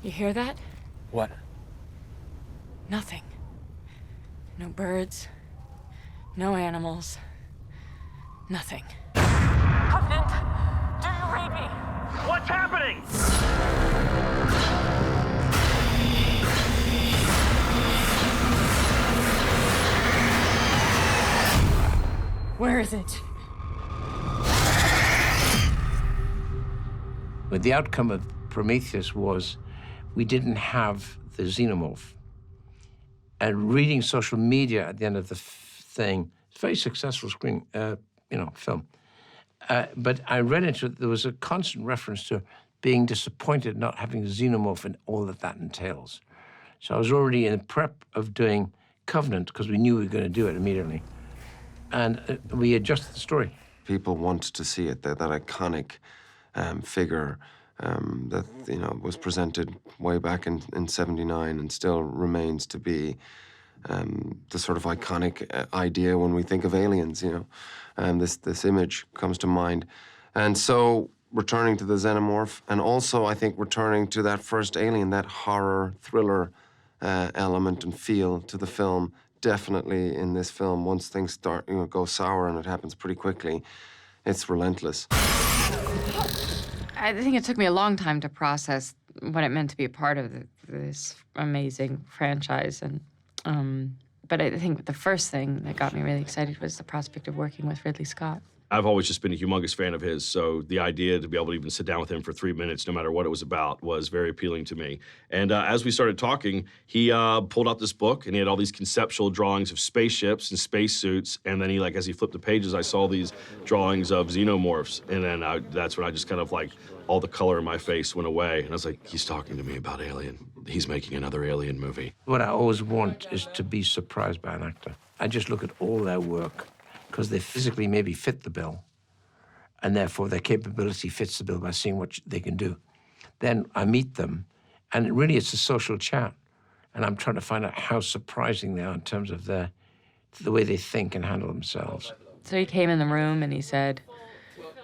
You hear that? What? Nothing. No birds. No animals. Nothing. Covenant, do you read me? What's happening? Where is it? But the outcome of Prometheus was we didn't have the xenomorph. And reading social media at the end of the thing, it's a very successful film. But I read into it, there was a constant reference to being disappointed not having a xenomorph and all that that entails. So I was already in the prep of doing Covenant because we knew we were going to do it immediately. And we adjusted the story. People want to see it, that iconic figure that, you know, was presented way back in '79 and still remains to be the sort of iconic idea when we think of aliens, you know. And this image comes to mind. And so returning to the xenomorph, and also I think returning to that first Alien, that horror, thriller element and feel to the film, definitely in this film, once things start, you know, go sour, and it happens pretty quickly, it's relentless. I think it took me a long time to process what it meant to be a part of this amazing franchise. But I think the first thing that got me really excited was the prospect of working with Ridley Scott. I've always just been a humongous fan of his, so the idea to be able to even sit down with him for 3 minutes, no matter what it was about, was very appealing to me. And as we started talking, he pulled out this book, and he had all these conceptual drawings of spaceships and spacesuits, and then he, like, as he flipped the pages, I saw these drawings of xenomorphs, and then that's when I just kind of, like, all the color in my face went away, and I was like, he's talking to me about Alien. He's making another Alien movie. What I always want is to be surprised by an actor. I just look at all their work, because they physically maybe fit the bill, and therefore their capability fits the bill by seeing what they can do. Then I meet them, and really it's a social chat, and I'm trying to find out how surprising they are in terms of the way they think and handle themselves. So he came in the room and he said,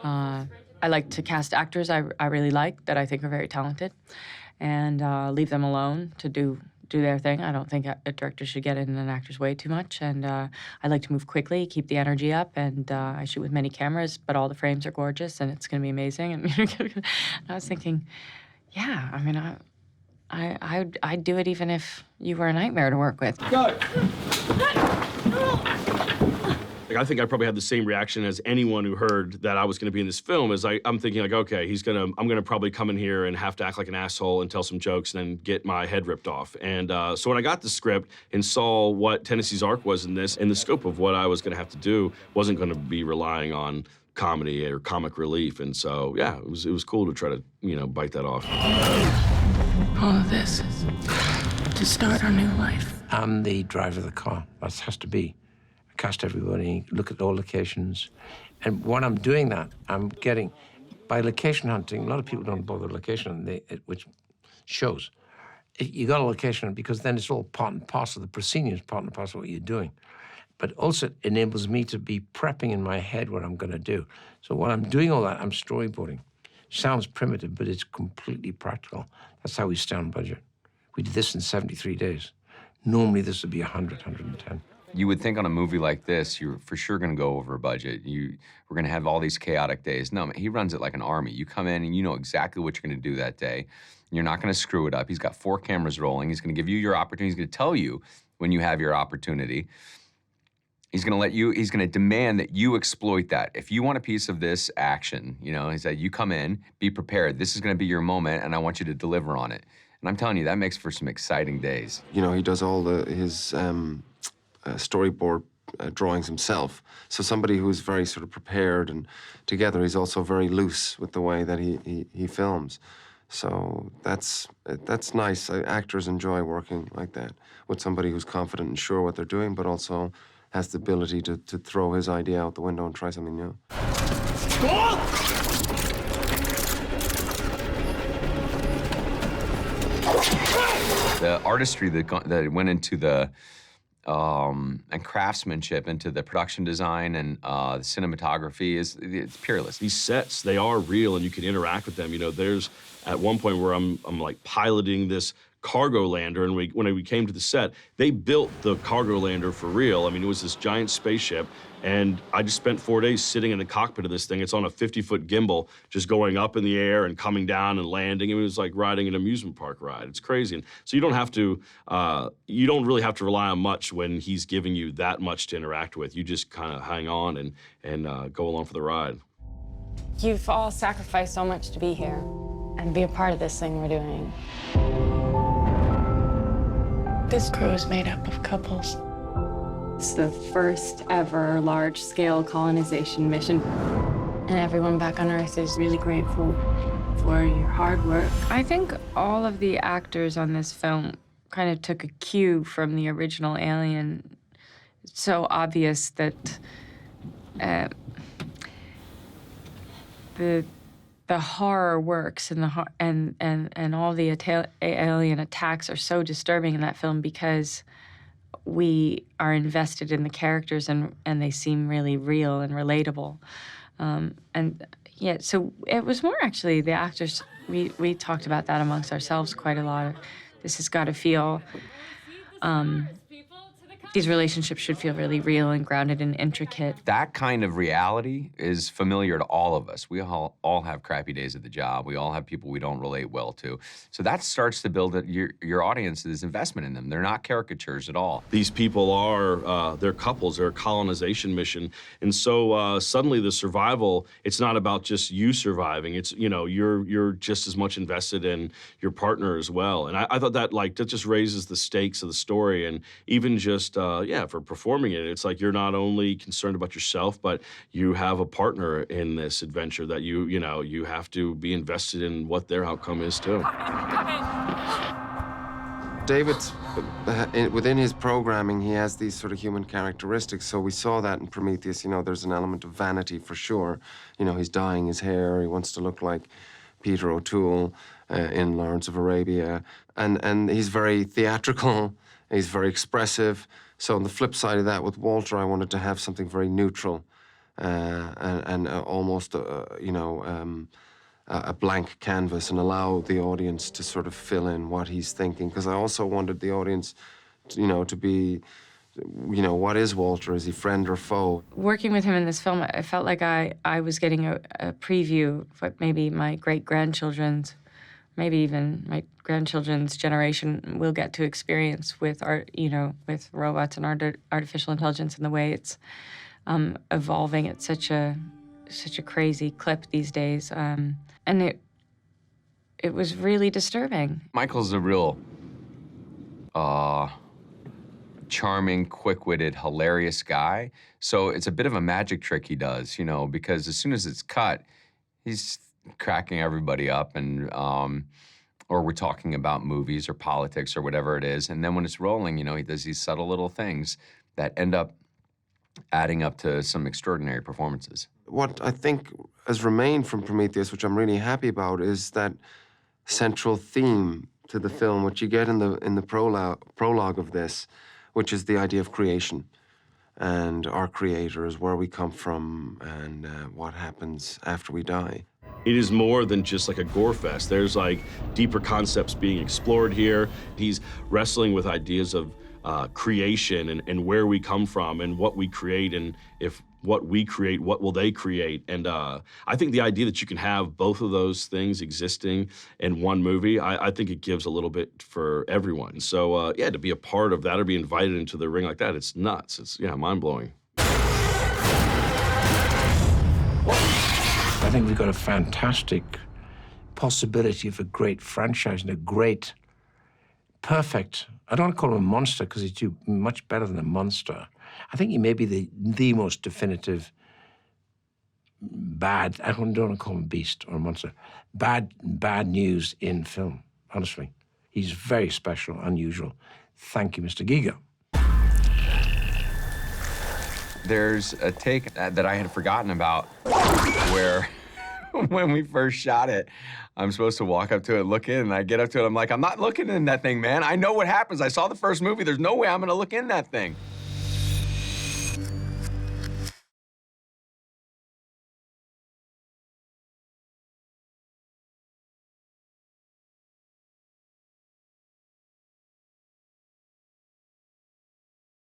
I like to cast actors I really like, that I think are very talented, and leave them alone to do their thing. I don't think a director should get in an actor's way too much, and I like to move quickly, keep the energy up, and I shoot with many cameras, but all the frames are gorgeous, and it's going to be amazing. And I was thinking, yeah, I mean, I'd do it even if you were a nightmare to work with. Go! Like, I think I probably had the same reaction as anyone who heard that I was going to be in this film. Is I'm thinking, like, okay, I'm gonna probably come in here and have to act like an asshole and tell some jokes and then get my head ripped off. And so when I got the script and saw what Tennessee's arc was in this, and the scope of what I was going to have to do wasn't going to be relying on comedy or comic relief. And so, yeah, it was cool to try to, you know, bite that off. All of this to start our new life. I'm the driver of the car. That has to be. Cast everybody, look at all locations. And when I'm doing that, I'm getting, by location hunting, a lot of people don't bother location hunting, which shows. You got a location because then it's all part and parcel. The proscenium is part and parcel of what you're doing. But also it enables me to be prepping in my head what I'm going to do. So when I'm doing all that, I'm storyboarding. Sounds primitive, but it's completely practical. That's how we stay on budget. We did this in 73 days. Normally this would be 100, 110. You would think on a movie like this, you're for sure going to go over budget. We're going to have all these chaotic days. No, he runs it like an army. You come in and you know exactly what you're going to do that day. You're not going to screw it up. He's got 4 cameras rolling. He's going to give you your opportunity. He's going to tell you when you have your opportunity. He's going to demand that you exploit that. If you want a piece of this action, you know, he said, you come in, be prepared. This is going to be your moment, and I want you to deliver on it. And I'm telling you, that makes for some exciting days. You know, he does all his storyboard drawings himself. So somebody who's very sort of prepared and together, he's also very loose with the way that he films. So that's nice. Actors enjoy working like that, with somebody who's confident and sure what they're doing, but also has the ability to throw his idea out the window and try something new. The artistry that went into the and craftsmanship into the production design and the cinematography it's peerless. These sets, they are real and you can interact with them. You know, there's at one point where I'm like piloting this cargo lander, and when we came to the set, they built the cargo lander for real. I mean, it was this giant spaceship, and I just spent 4 days sitting in the cockpit of this thing. It's on a 50-foot gimbal, just going up in the air and coming down and landing. It was like riding an amusement park ride. It's crazy. And so you don't have to, you don't really have to rely on much when he's giving you that much to interact with. You just kind of hang on and go along for the ride. You've all sacrificed so much to be here and be a part of this thing we're doing. This crew is made up of couples. It's the first ever large-scale colonization mission. And everyone back on Earth is really grateful for your hard work. I think all of the actors on this film kind of took a cue from the original Alien. It's so obvious that the horror works and and all the alien attacks are so disturbing in that film because we are invested in the characters and they seem really real and relatable. And yeah, so it was more actually the actors. We talked about that amongst ourselves quite a lot. This has got to feel. These relationships should feel really real and grounded and intricate. That kind of reality is familiar to all of us. We all have crappy days at the job. We all have people we don't relate well to. So that starts to build your audience's investment in them. They're not caricatures at all. These people are, they're couples, they're a colonization mission. And so suddenly the survival, it's not about just you surviving. It's, you know, you're just as much invested in your partner as well. And I thought that, like, that just raises the stakes of the story. And even just, yeah, for performing it, it's like you're not only concerned about yourself, but you have a partner in this adventure that you know, you have to be invested in what their outcome is too. Come in. David's, within his programming, he has these sort of human characteristics. So we saw that in Prometheus. You know, there's an element of vanity for sure. You know, he's dyeing his hair. He wants to look like Peter O'Toole in Lawrence of Arabia. And he's very theatrical. He's very expressive. So on the flip side of that, with Walter, I wanted to have something very neutral and almost, you know, a blank canvas and allow the audience to sort of fill in what he's thinking. Because I also wanted the audience, you know, to be, you know, what is Walter? Is he friend or foe? Working with him in this film, I felt like I was getting a preview of what maybe my great-grandchildren's, maybe even my grandchildren's generation will get to experience with with robots and artificial intelligence and the way it's evolving at such a crazy clip these days. And it was really disturbing. Michael's a real charming, quick-witted, hilarious guy. So it's a bit of a magic trick he does, you know, because as soon as it's cut, he's cracking everybody up and or we're talking about movies or politics or whatever it is. And then when it's rolling, you know, he does these subtle little things that end up adding up to some extraordinary performances. What I think has remained from Prometheus, which I'm really happy about, is that central theme to the film, which you get in the prologue of this, which is the idea of creation and our creators, where we come from, and what happens after we die. It is more than just like a gore fest. There's like deeper concepts being explored here. He's wrestling with ideas of creation and where we come from and what we create, and if what we create, what will they create? And I think the idea that you can have both of those things existing in one movie, I think it gives a little bit for everyone. So yeah, to be a part of that or be invited into the ring like that, it's nuts. It's, yeah, mind-blowing. I think we've got a fantastic possibility of a great franchise and a great, perfect, I don't want to call him a monster because he's too much better than a monster. I think he may be the most definitive bad, I don't want to call him a beast or a monster, bad news in film, honestly. He's very special, unusual. Thank you, Mr. Giga. There's a take that I had forgotten about where when we first shot it, I'm supposed to walk up to it, look in, and I get up to it. I'm like, I'm not looking in that thing, man. I know what happens. I saw the first movie. There's no way I'm going to look in that thing.